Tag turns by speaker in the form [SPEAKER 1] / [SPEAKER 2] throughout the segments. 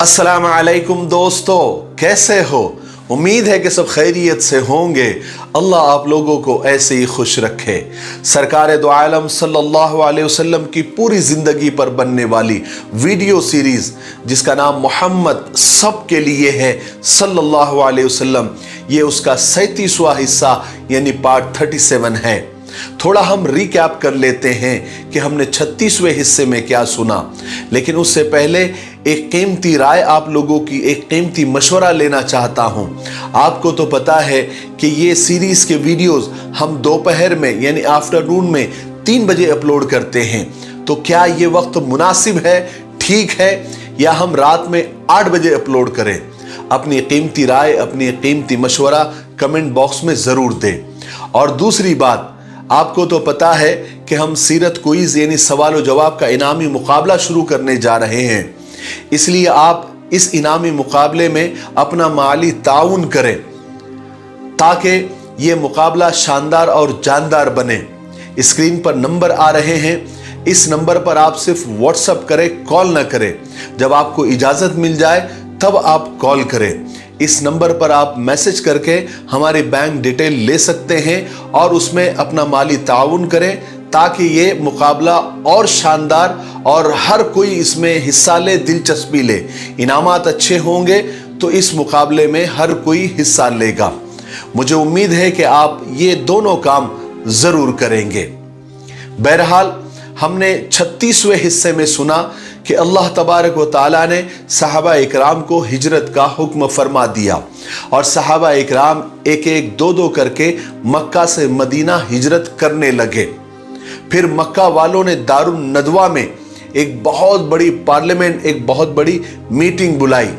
[SPEAKER 1] अस्सलाम वालेकुम दोस्तों, कैसे हो? उम्मीद है कि सब खैरियत से होंगे। अल्लाह आप लोगों को ऐसे ही खुश रखे। सरकार दो आलम सल्लल्लाहु अलैहि वसल्लम की पूरी ज़िंदगी पर बनने वाली वीडियो सीरीज़ जिसका नाम मोहम्मद सब के लिए है सल्लल्लाहु अलैहि वसल्लम, ये उसका 37वां हिस्सा यानी पार्ट 37 है। थोड़ा हम रिकैप कर लेते हैं कि हमने 36वें हिस्से में क्या सुना, लेकिन उससे पहले एक कीमती राय आप लोगों की, एक कीमती मशवरा लेना चाहता हूं। आपको तो पता है कि ये सीरीज के वीडियोस हम दोपहर में यानी आफ्टरनून में 3 बजे अपलोड करते हैं, तो क्या ये वक्त मुनासिब है, ठीक है, या हम रात में 8 बजे अपलोड करें? अपनी कीमती राय, अपनी कीमती मशवरा कमेंट बॉक्स में ज़रूर दें। और दूसरी बात, आपको तो पता है कि हम सीरत क्विज यानी सवाल और जवाब का इनामी मुकाबला शुरू करने जा रहे हैं, इसलिए आप इस इनामी मुकाबले में अपना माली ताउन करें ताकि ये मुकाबला शानदार और जानदार बने। स्क्रीन पर नंबर आ रहे हैं, इस नंबर पर आप सिर्फ व्हाट्सएप करें, कॉल ना करें। जब आपको इजाज़त मिल जाए तब आप कॉल करें। इस नंबर पर आप मैसेज करके हमारी बैंक डिटेल ले सकते हैं और उसमें अपना माली ताउन करें ताकि ये मुकाबला और शानदार और हर कोई इसमें हिस्सा ले, दिलचस्पी ले। इनामात अच्छे होंगे तो इस मुकाबले में हर कोई हिस्सा लेगा। मुझे उम्मीद है कि आप ये दोनों काम ज़रूर करेंगे। बहरहाल, हमने 36वें हिस्से में सुना कि अल्लाह तबारक व तआला ने सहाबा इकराम को हिजरत का हुक्म फरमा दिया और सहाबा इकराम एक एक दो दो करके मक्का से मदीना हिजरत करने लगे। फिर मक्का वालों ने दारुल नदवा में एक बहुत बड़ी पार्लियामेंट, एक बहुत बड़ी मीटिंग बुलाई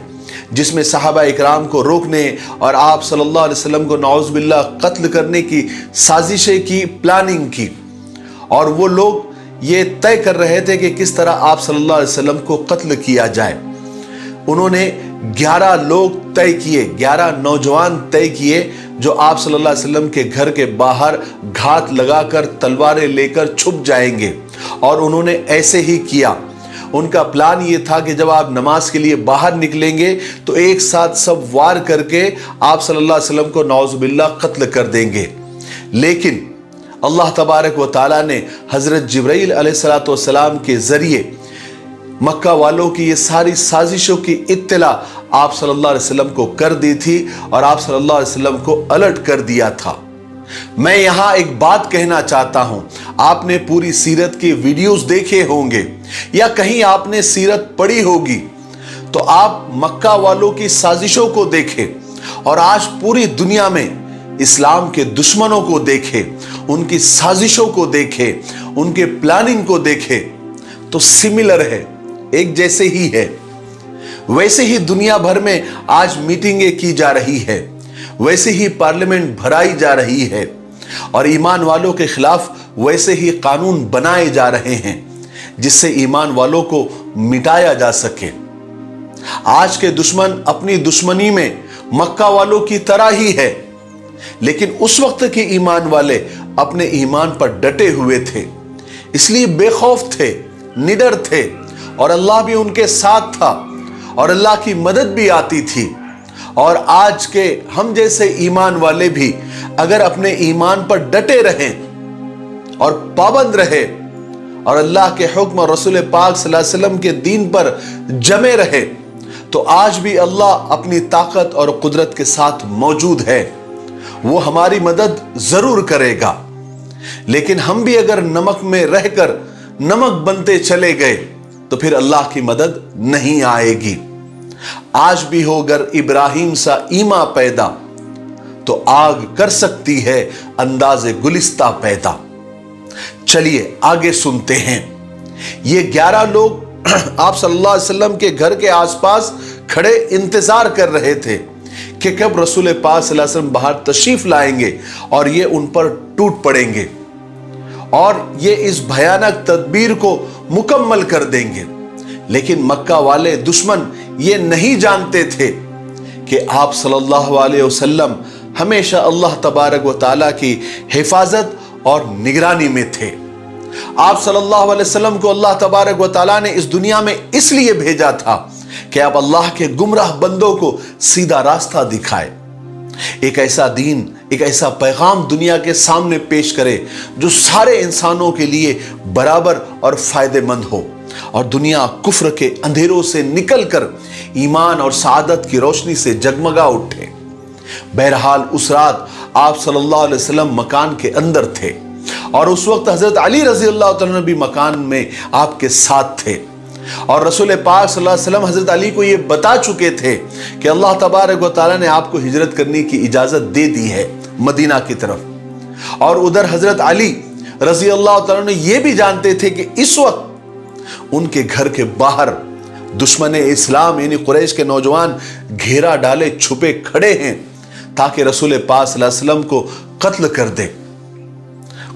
[SPEAKER 1] जिसमें सहाबा इकराम को रोकने और आप सल्लल्लाहु अलैहि वसल्लम को नौज़ बिल्लाह कत्ल करने की साजिशें की, प्लानिंग की। और वो लोग ये तय कर रहे थे कि किस तरह आप सल्लल्लाहु अलैहि वसल्लम को कत्ल किया जाए। उन्होंने 11 लोग तय किए, 11 नौजवान तय किए जो आप सल्लल्लाहु अलैहि वसल्लम के घर के बाहर घात लगाकर तलवारें लेकर छुप जाएंगे, और उन्होंने ऐसे ही किया। उनका प्लान ये था कि जब आप नमाज के लिए बाहर निकलेंगे तो एक साथ सब वार करके आप सल्लल्लाहु अलैहि वसल्लम को नौज़ बिल्लाह कत्ल कर देंगे। लेकिन अल्लाह तबारक व ताला ने हज़रत जिब्राइल अलैहिस्सलातु वस्सलाम के ज़रिए मक्का वालों की ये सारी साजिशों की इत्तला आप सल्लल्लाहु अलैहि वसल्लम को कर दी थी और आप सल्लल्लाहु अलैहि वसल्लम को अलर्ट कर दिया था। मैं यहाँ एक बात कहना चाहता हूँ, आपने पूरी सीरत के वीडियोस देखे होंगे या कहीं आपने सीरत पढ़ी होगी, तो आप मक्का वालों की साजिशों को देखें और आज पूरी दुनिया में इस्लाम के दुश्मनों को देखें, उनकी साजिशों को देखें, उनके प्लानिंग को देखें, तो सिमिलर है, एक जैसे ही है। वैसे ही दुनिया भर में आज मीटिंगें की जा रही है, वैसे ही पार्लियामेंट भराई जा रही है और ईमान वालों के खिलाफ वैसे ही कानून बनाए जा रहे हैं जिससे ईमान वालों को मिटाया जा सके। आज के दुश्मन अपनी दुश्मनी में मक्का वालों की तरह ही है, लेकिन उस वक्त के ईमान वाले अपने ईमान पर डटे हुए थे, इसलिए बेखौफ थे, निडर थे, और अल्लाह भी उनके साथ था और अल्लाह की मदद भी आती थी। और आज के हम जैसे ईमान वाले भी अगर अपने ईमान पर डटे रहें और पाबंद रहे और अल्लाह के हुक्म और रसूल पाक सल्लल्लाहु अलैहि वसल्लम के दीन पर जमे रहे, तो आज भी अल्लाह अपनी ताकत और कुदरत के साथ मौजूद है। वो हमारी मदद जरूर करेगा। लेकिन हम भी अगर नमक में रहकर नमक बनते चले गए तो फिर अल्लाह की मदद नहीं आएगी। आज भी हो अगर इब्राहिम सा ईमा पैदा, तो आग कर सकती है अंदाज़े गुलिस्ता पैदा। चलिए आगे सुनते हैं। ये 11 लोग आप सल्लल्लाहु अलैहि वसल्लम के घर के आसपास खड़े इंतजार कर रहे थे कि कब रसूल पाक सल्लल्लाहु अलैहि वसल्लम बाहर तशरीफ लाएंगे और ये उन पर टूट पड़ेंगे और ये इस भयानक तदबीर को मुकम्मल कर देंगे। लेकिन मक्का वाले दुश्मन ये नहीं जानते थे कि आप सल्लल्लाहु अलैहि वसल्लम हमेशा अल्लाह तबारक व ताला की हिफाजत और निगरानी में थे। आप सल्लल्लाहु अलैहि वसल्लम को अल्लाह तबारक व ताला ने इस दुनिया में इसलिए भेजा था کہ آپ اللہ کے گمراہ بندوں کو سیدھا راستہ دکھائے، ایک ایسا دین، ایک ایسا پیغام دنیا کے سامنے پیش کرے جو سارے انسانوں کے لیے برابر اور فائدہ مند ہو، اور دنیا کفر کے اندھیروں سے نکل کر ایمان اور سعادت کی روشنی سے جگمگا اٹھے۔ بہرحال اس رات آپ صلی اللہ علیہ وسلم مکان کے اندر تھے، اور اس وقت حضرت علی رضی اللہ تعالیٰ بھی مکان میں آپ کے ساتھ تھے، اور رسول پاک صلی اللہ علیہ وسلم حضرت علی کو یہ بتا چکے تھے کہ اللہ تبارک و تعالیٰ نے آپ کو ہجرت کرنے کی اجازت دے دی ہے مدینہ کی طرف۔ اور ادھر حضرت علی رضی اللہ تعالیٰ نے یہ بھی جانتے تھے کہ اس وقت ان کے گھر کے باہر دشمن اسلام یعنی قریش کے نوجوان گھیرا ڈالے چھپے کھڑے ہیں تاکہ رسول پاک صلی اللہ علیہ وسلم کو قتل کر دے۔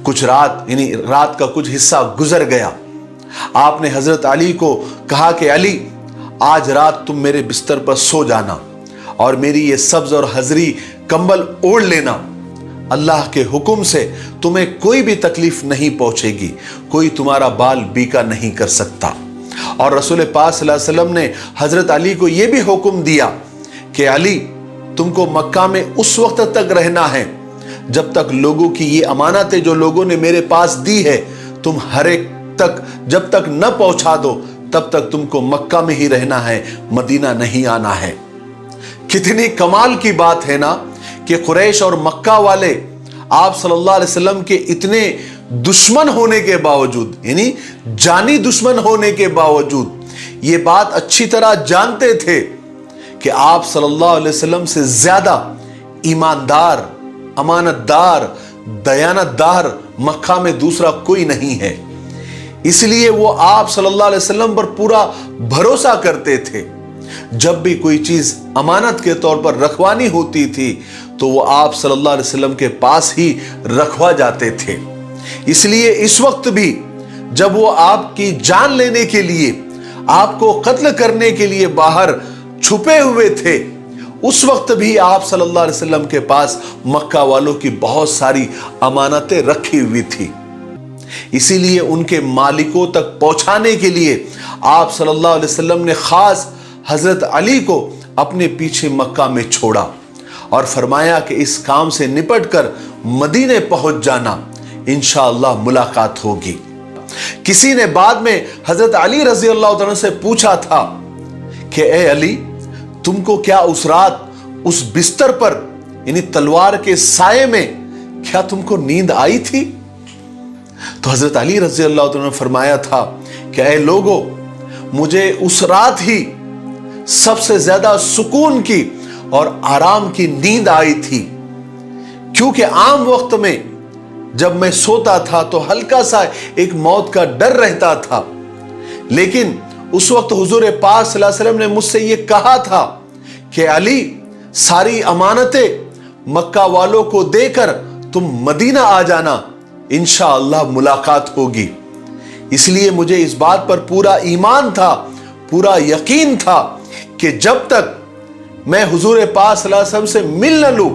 [SPEAKER 1] کچھ رات یعنی رات کا کچھ حصہ گزر گیا، آپ نے حضرت علی کو کہا کہ علی، آج رات تم میرے بستر پر سو جانا اور میری یہ سبز اور حضری کمبل اوڑھ لینا، اللہ کے حکم سے تمہیں کوئی بھی تکلیف نہیں پہنچے گی، کوئی تمہارا بال بیکا نہیں کر سکتا۔ اور رسول پاک صلی اللہ علیہ وسلم نے حضرت علی کو یہ بھی حکم دیا کہ علی، تم کو مکہ میں اس وقت تک رہنا ہے جب تک لوگوں کی یہ امانتیں جو لوگوں نے میرے پاس دی ہے تم ہر ایک تک جب تک نہ پہنچا دو تب تک تم کو مکہ میں ہی رہنا ہے، مدینہ نہیں آنا ہے۔ کتنی کمال کی بات ہے نا کہ قریش اور مکہ والے آپ صلی اللہ علیہ وسلم کے اتنے دشمن ہونے کے باوجود یعنی جانی دشمن ہونے کے باوجود یہ بات اچھی طرح جانتے تھے کہ آپ صلی اللہ علیہ وسلم سے زیادہ ایماندار، امانت دار، دیانت دار مکہ میں دوسرا کوئی نہیں ہے، اس لیے وہ آپ صلی اللہ علیہ وسلم پر پورا بھروسہ کرتے تھے۔ جب بھی کوئی چیز امانت کے طور پر رکھوانی ہوتی تھی تو وہ آپ صلی اللہ علیہ وسلم کے پاس ہی رکھوا جاتے تھے۔ اس لیے اس وقت بھی جب وہ آپ کی جان لینے کے لیے، آپ کو قتل کرنے کے لیے باہر چھپے ہوئے تھے، اس وقت بھی آپ صلی اللہ علیہ وسلم کے پاس مکہ والوں کی بہت ساری امانتیں رکھی ہوئی تھی۔ اسی لیے ان کے مالکوں تک پہنچانے کے لیے آپ صلی اللہ علیہ وسلم نے خاص حضرت علی کو اپنے پیچھے مکہ میں چھوڑا اور فرمایا کہ اس کام سے نپٹ کر مدینے پہنچ جانا، انشاءاللہ ملاقات ہوگی۔ کسی نے بعد میں حضرت علی رضی اللہ عنہ سے پوچھا تھا کہ اے علی، تم کو کیا اس رات اس بستر پر یعنی تلوار کے سائے میں کیا تم کو نیند آئی تھی؟ تو حضرت علی رضی اللہ عنہ نے فرمایا تھا کہ اے لوگو، مجھے اس رات ہی سب سے زیادہ سکون کی اور آرام کی نیند آئی تھی، کیونکہ عام وقت میں جب میں سوتا تھا تو ہلکا سا ایک موت کا ڈر رہتا تھا، لیکن اس وقت حضور پاک صلی اللہ علیہ وسلم نے مجھ سے یہ کہا تھا کہ علی، ساری امانتیں مکہ والوں کو دے کر تم مدینہ آ جانا، انشاءاللہ ملاقات ہوگی۔ اس لیے مجھے اس بات پر پورا ایمان تھا، پورا یقین تھا کہ جب تک میں حضور پاک صلی اللہ علیہ وسلم سے مل نہ لوں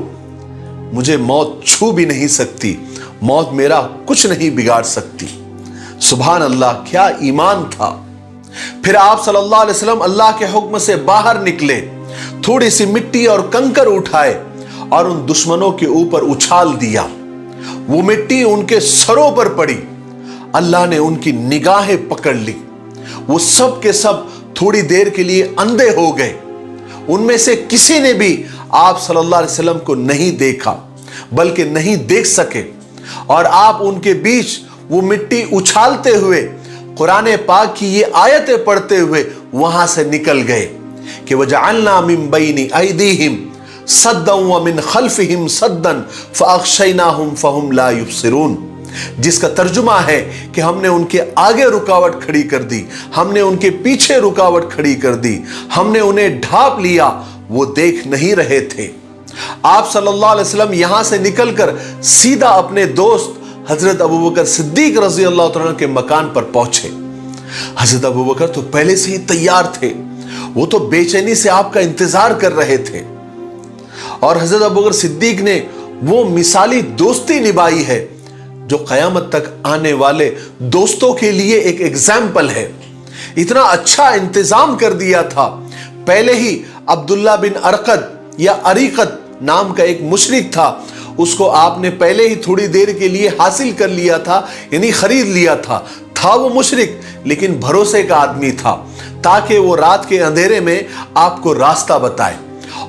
[SPEAKER 1] مجھے موت چھو بھی نہیں سکتی، موت میرا کچھ نہیں بگاڑ سکتی۔ سبحان اللہ، کیا ایمان تھا۔ پھر آپ صلی اللہ علیہ وسلم اللہ کے حکم سے باہر نکلے، تھوڑی سی مٹی اور کنکر اٹھائے اور ان دشمنوں کے اوپر اچھال دیا۔ وہ مٹی ان کے سروں پر پڑی، اللہ نے ان کی نگاہیں پکڑ لی، وہ سب کے سب تھوڑی دیر کے لیے اندھے ہو گئے۔ ان میں سے کسی نے بھی آپ صلی اللہ علیہ وسلم کو نہیں دیکھا بلکہ نہیں دیکھ سکے، اور آپ ان کے بیچ وہ مٹی اچھالتے ہوئے قرآن پاک کی یہ آیتیں پڑھتے ہوئے وہاں سے نکل گئے کہ وَجَعَلْنَا مِن بَيْنِ أَيْدِيهِمْ صَدًّا وَمِن خَلْفِهِمْ صَدًّا فَأَغْشَيْنَاهُمْ فَهُمْ لَا يُبْصِرُونَ، جس کا ترجمہ ہے کہ ہم نے ان کے آگے رکاوٹ کھڑی کر دی، ہم نے ان کے پیچھے رکاوٹ کھڑی کر دی، ہم نے انہیں ڈھانپ لیا، وہ دیکھ نہیں رہے تھے۔ آپ صلی اللہ علیہ وسلم یہاں سے نکل کر سیدھا اپنے دوست حضرت ابوبکر صدیق رضی اللہ عنہ کے مکان پر پہنچے۔ حضرت ابوبکر تو پہلے سے ہی تیار تھے، وہ تو بے چینی سے آپ کا انتظار کر رہے تھے، اور حضرت ابوبکر صدیق نے وہ مثالی دوستی نبھائی ہے جو قیامت تک آنے والے دوستوں کے لیے ایک ایگزامپل ہے۔ اتنا اچھا انتظام کر دیا تھا पहले ही अब्दुल्ला बिन अरकद या अरीकत नाम का एक मुशरिक था, उसको आपने पहले ही थोड़ी देर के लिए हासिल कर लिया था, यानी खरीद लिया था वो मुशरिक लेकिन भरोसे का आदमी था, ताकि वो रात के अंधेरे में आपको रास्ता बताए।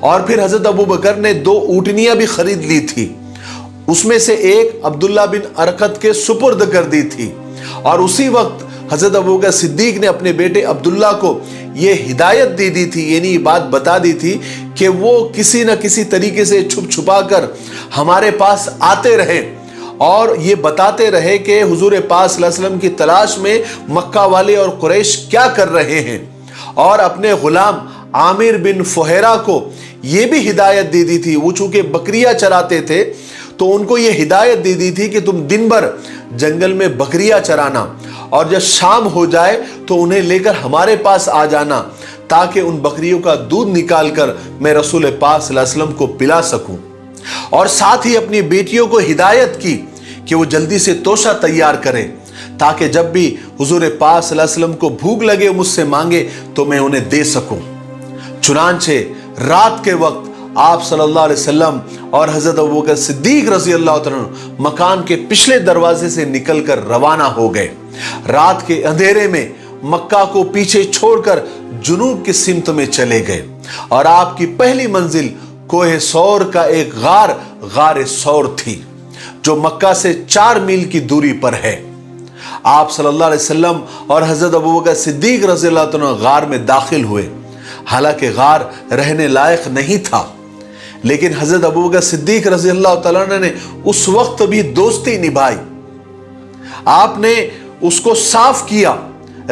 [SPEAKER 1] और फिर हजरत अबू बकर ने 2 ऊँटनियां भी खरीद ली थी, उसमें से एक अब्दुल्ला बिन अरकत के सुपुर्द कर दी थी। और उसी वक्त हजरत अबू बकर सिद्दीक ने अपने बेटे अब्दुल्ला को ये हिदायत दे दी थी, यानी ये बात बता दी थी कि वो किसी न किसी तरीके से छुप छुपा कर हमारे पास आते रहे और ये बताते रहे कि हुजूर पाक सल्लल्लाहु अलैहि वसल्लम की तलाश में मक्का वाले और कुरैश क्या कर रहे हैं। और अपने गुलाम आमिर बिन फुहैरा को ये भी हिदायत दे दी थी, वो चूंकि बकरियां चराते थे तो उनको ये हिदायत दे दी थी कि तुम दिन भर जंगल में बकरियां चराना और जब शाम हो जाए तो उन्हें लेकर हमारे पास आ जाना, ताकि उन बकरियों का दूध निकाल कर मैं रसूल पाक सल्लल्लाहु अलैहि वसल्लम को पिला सकूं। और साथ ही अपनी बेटियों को हिदायत की कि वो जल्दी से तोशा तैयार करें, ताकि जब भी हुजूर पाक सल्लल्लाहु अलैहि वसल्लम को भूख लगे मुझसे मांगे तो मैं उन्हें दे सकूं। चुनांचे रात के वक्त आप सल्लल्लाहु अलैहि वसल्लम और हजरत अबू बकर सिद्दीक रज़ी अल्लाह तआला अन्हु मकान के पिछले दरवाजे से निकलकर रवाना हो गए। रात के अंधेरे में मक्का को पीछे छोड़कर जुनूब की सिमत में चले गए और आपकी पहली मंजिल कोहे सौर का एक गार सौर थी, जो मक्का से 4 मील की दूरी पर है। आप सल्लल्लाहु अलैहि वसल्लम और हजरत अबू बकर सिद्दीक रज़ी अल्लाह तआला अन्हु गार में दाखिल हुए। हालांकि गार रहने लायक नहीं था, लेकिन हजरत अबू बकर सिद्दीक रज़ी अल्लाह तआला अन्हु ने उस वक्त भी दोस्ती निभाई। आपने उसको साफ किया,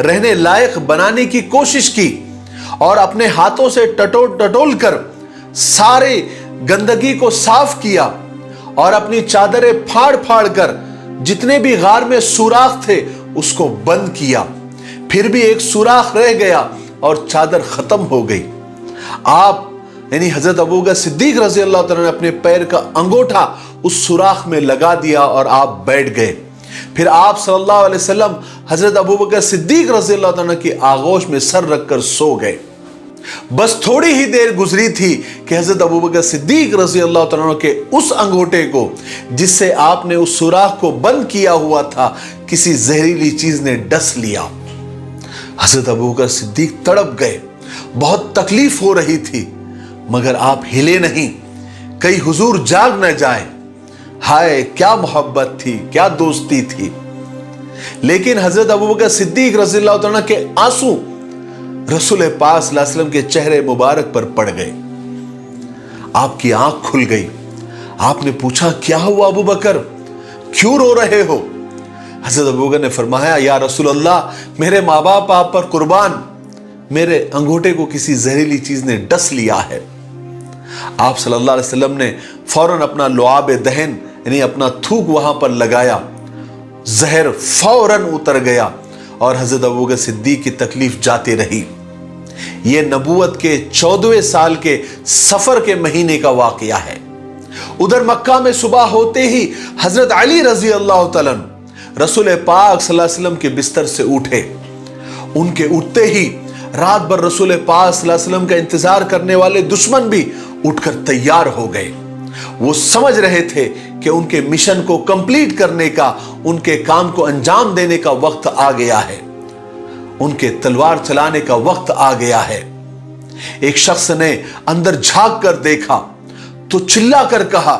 [SPEAKER 1] रहने लायक बनाने की कोशिश की और अपने हाथों से टटोल कर सारे गंदगी को साफ किया और अपनी चादरें फाड़ फाड़ कर जितने भी गार में सुराख थे उसको बंद किया। फिर भी एक सुराख रह गया और चादर खत्म हो गई। आप यानी हजरत अबू बकर सिद्दीक रज़ी अल्लाह तआला ने अपने पैर का अंगूठा उस सुराख में लगा दिया और आप बैठ गए। फिर आप सल्लल्लाहु अलैहि वसल्लम हजरत अबू बकर सिद्दीक रज़ी अल्लाह तआला की आगोश में सर रखकर सो गए। बस थोड़ी ही देर गुजरी थी कि हजरत अबू बकर सिद्दीक रज़ी अल्लाह तआला के उस अंगूठे को, जिससे आपने उस सुराख को बंद किया हुआ था, किसी जहरीली चीज ने डस लिया। हजरत अबू बकर सिद्दीक तड़प गए, बहुत तकलीफ हो रही थी, मगर आप हिले नहीं, कहीं हुजूर जाग न जाए। हाय क्या मोहब्बत थी, क्या दोस्ती थी। लेकिन हजरत अबू बकर सिद्दीक रज़ी अल्लाह तआला के आंसू रसूल पाक सल्लल्लाहु अलैहि वसल्लम के चेहरे मुबारक पर पड़ गए। आपकी आंख खुल गई। आपने पूछा, क्या हुआ अबू बकर, क्यों रो रहे हो? हजरत अबू बकर ने फरमाया, या रसूल अल्लाह, मेरे माँ बाप आप पर कुर्बान, मेरे अंगूठे को किसी जहरीली चीज ने डस लिया है। आप सल्लल्लाहु अलैहि वसल्लम ने फौरन अपना लुआब दहन यानी अपना थूक वहां पर लगाया, जहर फौरन उतर गया और हजरत अबू बकर सिद्दीक की तकलीफ जाती रही। यह नबूवत के 14वें साल के सफर के महीने का वाकया है। उधर मक्का में सुबह होते ही हजरत अली रजी अल्लाह तआला रसूल पाक सल्लल्लाहु अलैहि वसल्लम के बिस्तर से उठे। उनके उठते ही रात भर रसूल पाक सल्लल्लाहु अलैहि वसल्लम का इंतजार करने वाले दुश्मन भी उठकर तैयार हो गए। वो समझ रहे थे कि उनके मिशन को कंप्लीट करने का, उनके काम को अंजाम देने का वक्त आ गया है, उनके तलवार चलाने का वक्त आ गया है। एक शख्स ने अंदर झांक कर देखा तो चिल्ला कर कहा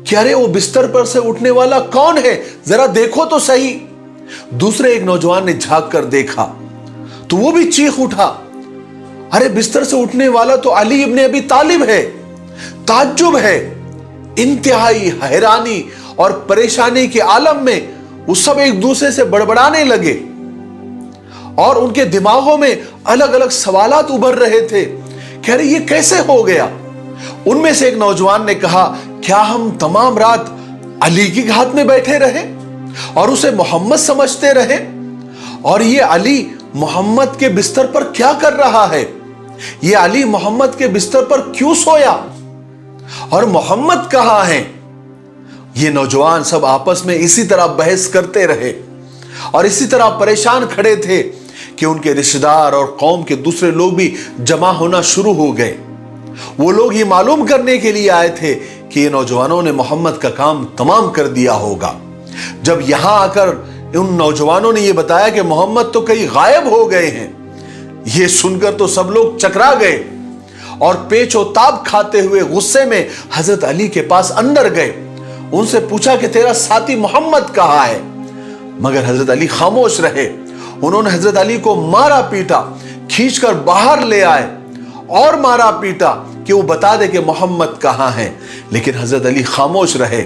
[SPEAKER 1] कि अरे वो बिस्तर पर से उठने वाला कौन है, जरा देखो तो सही। दूसरे एक नौजवान ने झांक कर देखा तो वो भी चीख उठा, अरे बिस्तर से उठने वाला तो अली इब्ने अबी तालिब है। ताज्जुब है, इंतहाई हैरानी और परेशानी के आलम में वो सब एक दूसरे से बड़बड़ाने लगे और उनके दिमागों में अलग अलग सवालात उभर रहे थे कि अरे ये कैसे हो गया। उनमें से एक नौजवान ने कहा, क्या हम तमाम रात अली की घात में बैठे रहे और उसे मोहम्मद समझते रहे, और ये अली मोहम्मद के बिस्तर पर क्या कर रहा है, ये अली मोहम्मद के बिस्तर पर क्यों सोया और मोहम्मद कहां है। ये नौजवान सब आपस में इसी तरह बहस करते रहे और इसी तरह परेशान खड़े थे کہ उनके रिश्तेदार और कौम के दूसरे लोग भी जमा होना शुरू हो गए। वो लोग ये मालूम करने के लिए आए थे कि ये नौजवानों ने मोहम्मद का काम तमाम कर दिया होगा। जब यहां आकर उन नौजवानों ने ये बताया कि मोहम्मद तो कहीं गायब हो गए हैं, ये सुनकर तो सब लोग चकरा गए और पेचोताब खाते हुए गुस्से में हजरत अली के पास अंदर गए। उनसे पूछा कि तेरा साथी मोहम्मद कहाँ है, मगर हजरत अली खामोश रहे। उन्होंने हजरत अली को मारा पीटा, खींचकर बाहर ले आए और मारा पीटा कि वो बता दे कि मोहम्मद कहाँ है, लेकिन हजरत अली खामोश रहे।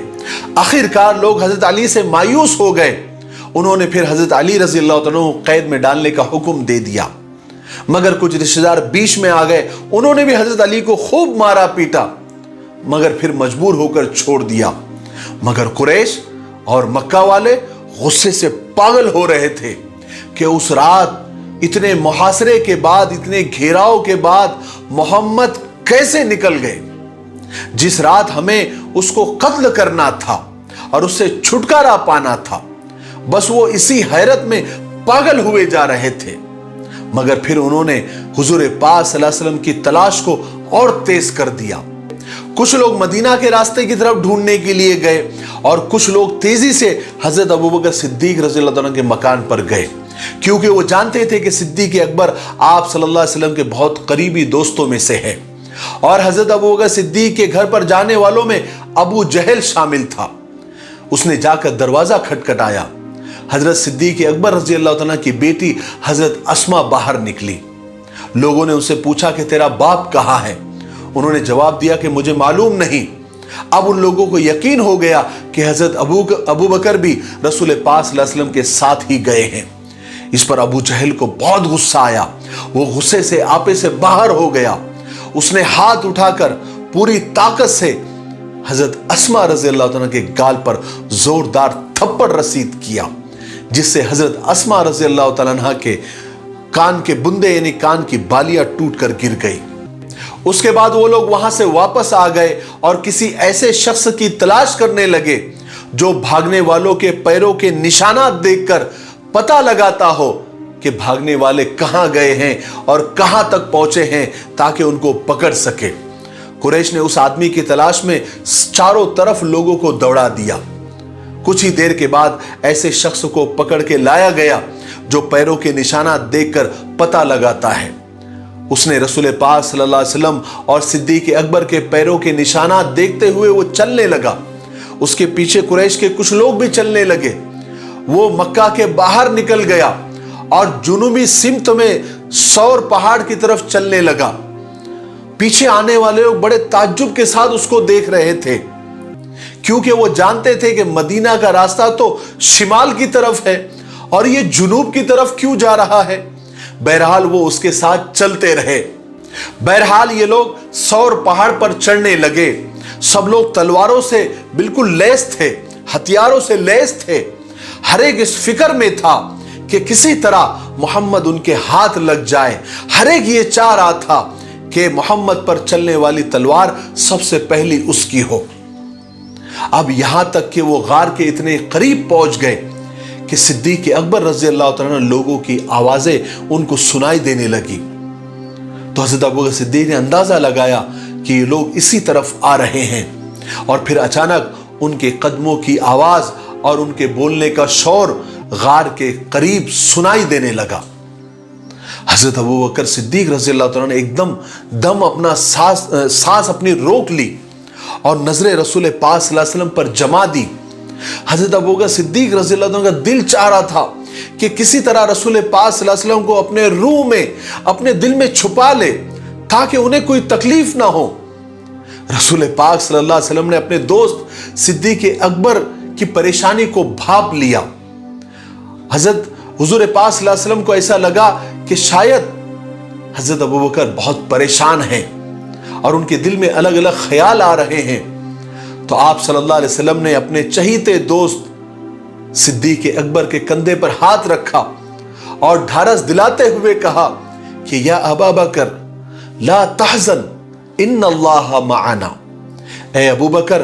[SPEAKER 1] आखिरकार लोग हजरत अली से मायूस हो गए। उन्होंने फिर हजरत अली रजी अल्लाह तआला को कैद में डालने का हुक्म दे दिया, मगर कुछ रिश्तेदार बीच में आ गए। उन्होंने भी हजरत अली को खूब मारा पीटा, मगर फिर मजबूर होकर छोड़ दिया। मगर कुरैश और मक्का वाले गुस्से से पागल हो रहे थे कि उस रात इतने मुहासरे के बाद, इतने घेराव के बाद मोहम्मद कैसे निकल गए। जिस रात हमें उसको कत्ल करना था और उससे छुटकारा पाना था, बस वो इसी हैरत में पागल हुए जा रहे थे। मगर फिर उन्होंने हुजूर पाक सल्लल्लाहु अलैहि वसल्लम की तलाश को और तेज कर दिया। कुछ लोग मदीना के रास्ते की तरफ ढूंढने के लिए गए और कुछ लोग तेजी से हजरत अबू बकर सिद्दीक रज़ियल्लाहु अन्हु के मकान पर गए, क्योंकि वो जानते थे कि सिद्दीक अकबर आप सल्लल्लाहु अलैहि वसल्लम के बहुत करीबी दोस्तों में से है। और हजरत अबू बकर सिद्दीक के घर पर जाने वालों में अबू जहल शामिल था। उसने जाकर दरवाजा खटखटाया। हजरत सिद्दीक अकबर रज़ियल्लाहु अन्हु की बेटी हजरत अस्मा बाहर निकली। लोगों ने उनसे पूछा कि तेरा बाप कहाँ है। उन्होंने जवाब दिया कि मुझे मालूम नहीं। अब उन लोगों को यकीन हो गया कि हजरत अबू बकर भी रसूल पाक सल्लल्लाहु अलैहि वसल्लम के साथ ही गए हैं। इस पर अबू जहल को बहुत गुस्सा आया। वो गुस्से से आपे से बाहर हो गया। उसने हाथ उठाकर पूरी ताकत से हजरत अस्मा रज़ियल्लाहु अन्हा के गाल पर जोरदार थप्पड़ रसीद किया, जिससे हजरत अस्मा रज़ियल्लाहु अन्हा के कान के बुंदे यानी कान की बालियां टूट कर गिर गई। उसके बाद वो लोग वहां से वापस आ गए और किसी ऐसे शख्स की तलाश करने लगे जो भागने वालों के पैरों के निशानात देखकर पता लगाता हो कि भागने वाले कहां गए हैं और कहां तक पहुंचे हैं, ताकि उनको पकड़ सके। कुरैश ने उस आदमी की तलाश में चारों तरफ लोगों को दौड़ा दिया। कुछ ही देर के बाद ऐसे शख्स को पकड़ के लाया गया जो पैरों के निशानात देखकर पता लगाता है। उसने रसूल पाक सल्लल्लाहु अलैहि वसल्लम और सिद्दीक अकबर के पैरों के निशानात देखते हुए वो चलने लगा। उसके पीछे कुरैश के कुछ लोग भी चलने लगे। वो मक्का के बाहर निकल गया और जुनूबी सिमत में सौर पहाड़ की तरफ चलने लगा। पीछे आने वाले लोग बड़े ताज्जुब के साथ उसको देख रहे थे, क्योंकि वो जानते थे कि मदीना का रास्ता तो शिमाल की तरफ है और ये जुनूब की तरफ क्यों जा रहा है। बहरहाल वो उसके साथ चलते रहे। बहरहाल ये लोग सौर पहाड़ पर चढ़ने लगे। सब लोग तलवारों से बिल्कुल लैस थे, हथियारों से लैस थे। हर एक इस फिक्र में था कि किसी तरह मोहम्मद उनके हाथ लग जाए। हर एक ये चाह रहा था कि मोहम्मद पर चलने वाली तलवार सबसे पहली उसकी हो। अब यहां तक कि वो गार के इतने करीब पहुंच गए कि सिद्दीक अकबर रज़ियल्लाहु तआला लोगों की आवाजें उनको सुनाई देने लगी। तो हज़रत अबू बकर सिद्दीक ने अंदाजा लगाया कि ये लोग इसी तरफ आ रहे हैं, और फिर अचानक उनके कदमों की आवाज और उनके बोलने का शोर गार के करीब सुनाई देने लगा। हज़रत अबू बकर सिद्दीक रज़ियल्लाहु तआला ने एकदम दम अपना सांस अपनी रोक ली और नजरें रसूल पाक सल्लल्लाहु अलैहि वसल्लम पर जमा दी। हज़रत अबू बकर सिद्दीक रज़ियल्लाहु अन्हु का दिल चाह रहा था कि किसी तरह रसूल पाक सल्लल्लाहु अलैहि वसल्लम को अपने रूह में, अपने दिल में छुपा ले, ताकि उन्हें कोई तकलीफ ना हो। रसूल पाक सल्लल्लाहु अलैहि वसल्लम ने अपने दोस्त सिद्दीक अकबर की परेशानी को भांप लिया। हजरत हुजूर पाक सल्लल्लाहु अलैहि वसल्लम को ऐसा लगा कि शायद हजरत अबू बकर बहुत परेशान हैं और उनके दिल में अलग अलग ख्याल आ रहे हैं। तो आप सल्लल्लाहु अलैहि वसल्लम ने अपने चहीते दोस्त सिद्दीक अकबर के कंधे पर हाथ रखा और ढारस दिलाते हुए कहा कि या अबा बकर ला तहज़न इन्नल्लाह मअना, ए अबू बकर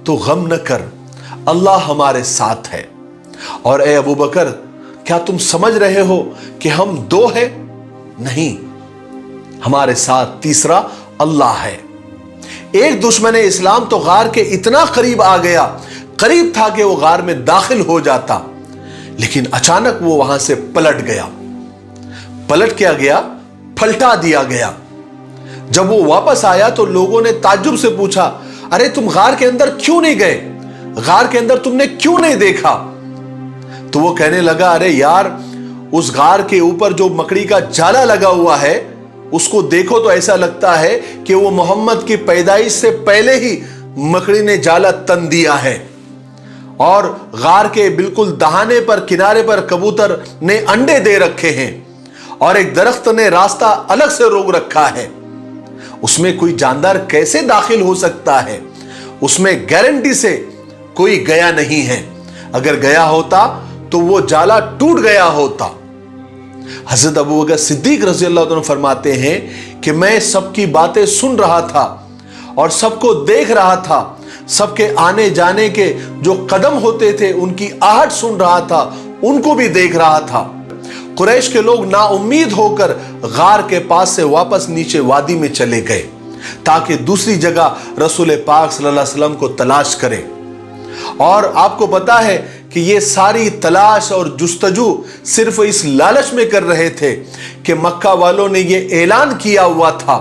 [SPEAKER 1] तू गम न कर, अल्लाह हमारे साथ है। और ए अबू बकर क्या तुम समझ रहे हो कि हम दो हैं? नहीं, हमारे साथ तीसरा अल्लाह है। एक दुश्मन इस्लाम तो गार के इतना करीब आ गया, करीब था कि वो गार में दाखिल हो जाता, लेकिन अचानक वो वहां से पलट गया। पलट क्या गया? पलटा दिया गया। जब वो वापस आया तो लोगों ने ताज्जुब से पूछा, अरे तुम गार के अंदर क्यों नहीं गए? गार के अंदर तुमने क्यों नहीं देखा? तो वो कहने लगा, अरे यार, उस गार के ऊपर जो मकड़ी का जाला लगा हुआ है उसको देखो तो ऐसा लगता है कि वो मोहम्मद की पैदाइश से पहले ही मकड़ी ने जाला तन दिया है। और गार के बिल्कुल दहाने पर, किनारे पर कबूतर ने अंडे दे रखे हैं और एक दरख्त ने रास्ता अलग से रोक रखा है। उसमें कोई जानदार कैसे दाखिल हो सकता है? उसमें गारंटी से कोई गया नहीं है। अगर गया होता तो वो जाला टूट गया होता। हजरत अबू बकर सिद्दीक रज़ी अल्लाह अन्हु फरमाते हैं कि मैं सबकी बातें सुन रहा था और सबको देख रहा था, सबके आने जाने के जो कदम होते थे उनकी आहट सुन रहा था, उनको भी देख रहा था। कुरैश के लोग नाउम्मीद होकर गार के पास से वापस नीचे वादी में चले गए ताकि दूसरी जगह रसूल पाक सल्लल्लाहु अलैहि वसल्लम को तलाश करें। और आपको पता है कि ये सारी तलाश और जुस्तजू सिर्फ इस लालच में कर रहे थे कि मक्का वालों ने ये ऐलान किया हुआ था,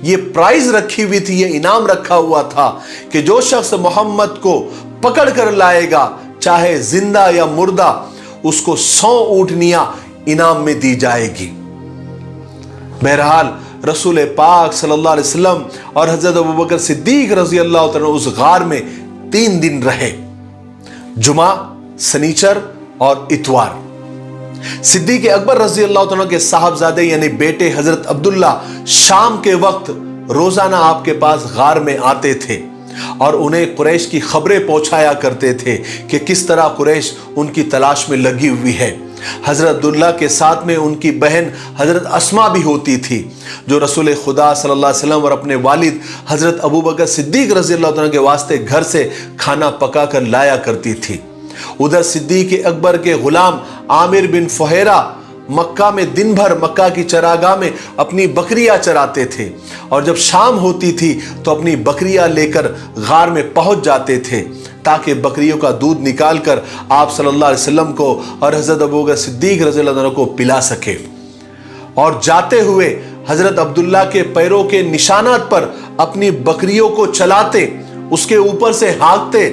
[SPEAKER 1] ये प्राइज रखी हुई थी, ये इनाम रखा हुआ था कि जो शख्स मोहम्मद को पकड़ कर लाएगा, चाहे जिंदा या मुर्दा, उसको 100 ऊँटनियां इनाम में दी जाएगी। बहरहाल रसूल पाक सल्लल्लाहु अलैहि वसल्लम और हजरत अबू बकर सिद्दीक रज़ी अल्लाह तआला उस गार में 3 दिन रहे, जुमा, सनीचर और इतवार। सिद्दीक अकबर रज़ी अल्लाह तआला के साहबजादे यानी बेटे हजरत अब्दुल्ला शाम के वक्त रोजाना आपके पास गार में आते थे और उन्हें कुरैश की खबरें पहुंचाया करते थे कि किस तरह कुरैश उनकी तलाश में लगी हुई है। हजरत अब्दुल्ला के साथ में उनकी बहन हजरत अस्मा भी होती थी, जो रसूल खुदा सल्लल्लाहु अलैहि वसल्लम और अपने वालिद हजरत अबू बकर सिद्दीक रज़ी अल्लाह तआला के वास्ते घर से खाना पका कर लाया करती थी। उधर सिद्दीक अकबर के गुलाम आमिर बिन फुहैरा मक्का में दिन भर मक्का की चरागाह में अपनी बकरियां चराते थे और जब शाम होती थी तो अपनी बकरियां लेकर गार में पहुंच जाते थे ताकि बकरियों का दूध निकाल कर आप सल्लल्लाहु अलैहि वसल्लम को और हजरत अबू बकर सिद्दीक रज़ी अल्लाह अन्हु को पिला सके। और जाते हुए हजरत अब्दुल्ला के पैरों के निशानात पर अपनी बकरियों को चलाते, उसके ऊपर से हाँकते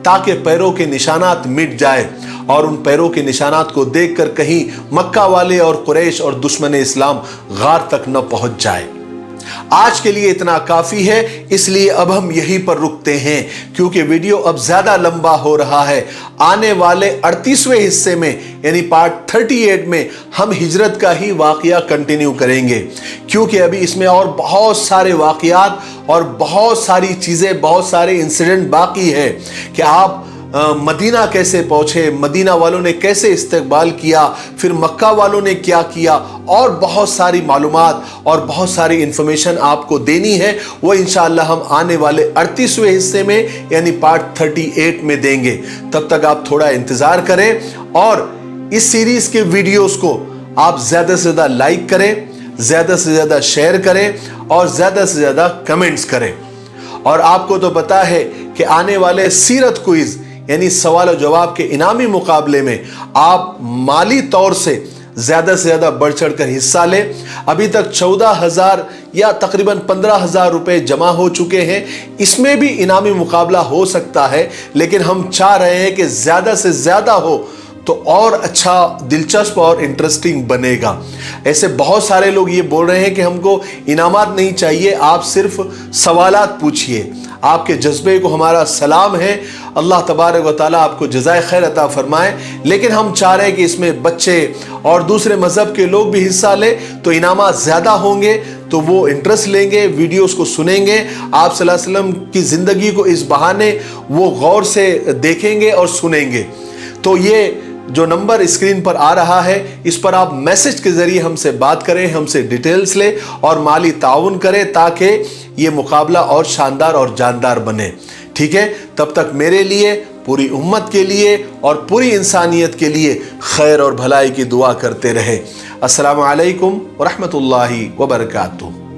[SPEAKER 1] ताकि पैरों के निशानात मिट जाए और उन पैरों के निशानात को देखकर कहीं मक्का वाले और कुरैश और दुश्मन इस्लाम गार तक न पहुंच जाए। आज के लिए इतना काफी है, इसलिए अब हम यहीं पर रुकते हैं क्योंकि वीडियो अब ज्यादा लंबा हो रहा है। आने वाले 38वें हिस्से में यानी पार्ट 38 में हम हिजरत का ही वाकया कंटिन्यू करेंगे, क्योंकि अभी इसमें और बहुत सारे वाकयात और बहुत सारी चीजें, बहुत सारे इंसिडेंट बाकी है कि आप मदीना कैसे पहुंचे, मदीना वालों ने कैसे इस्तकबाल किया, फिर मक्का वालों ने क्या किया, और बहुत सारी मालूमात और बहुत सारी इंफॉर्मेशन आपको देनी है। वो इंशाअल्लाह हम आने वाले 38वें हिस्से में यानी पार्ट 38 में देंगे। तब तक आप थोड़ा इंतजार करें और इस सीरीज के वीडियोस को आप ज्यादा से ज्यादा लाइक करें, ज्यादा से ज्यादा शेयर करें और ज्यादा से ज्यादा कमेंट्स करें। और आपको तो पता है कि आने वाले सीरत क्विज यानी सवाल और जवाब के इनामी मुकाबले में आप माली तौर से ज्यादा बढ़ चढ़कर हिस्सा लें। अभी तक 14,000 या तकरीबन 15,000 रुपए जमा हो चुके हैं। इसमें भी इनामी मुकाबला हो सकता है, लेकिन हम चाह रहे हैं कि ज्यादा से ज्यादा हो तो और अच्छा, दिलचस्प और इंटरेस्टिंग बनेगा। ऐसे बहुत सारे लोग ये बोल रहे हैं कि हमको इनामात नहीं चाहिए, आप सिर्फ सवालात पूछिए। आपके जज्बे को हमारा सलाम है, अल्लाह तबारक व तआला आपको जज़ाए खैर अता फरमाए। लेकिन हम चाह रहे हैं कि इसमें बच्चे और दूसरे मजहब के लोग भी हिस्सा लें तो इनामात ज़्यादा होंगे, तो वो इंटरेस्ट लेंगे, वीडियोस को सुनेंगे, आप सल्लल्लाहु अलैहि वसल्लम की ज़िंदगी को इस बहाने वो गौर से देखेंगे और सुनेंगे। तो ये जो नंबर स्क्रीन पर आ रहा है, इस पर आप मैसेज के जरिए हमसे बात करें, हमसे डिटेल्स लें और माली ताउन करें ताकि ये मुकाबला और शानदार और जानदार बने। ठीक है, तब तक मेरे लिए, پوری امت کے لیے اور پوری انسانیت کے لیے خیر اور بھلائی کی دعا کرتے رہے۔ السلام علیکم ورحمۃ اللہ وبرکاتہ۔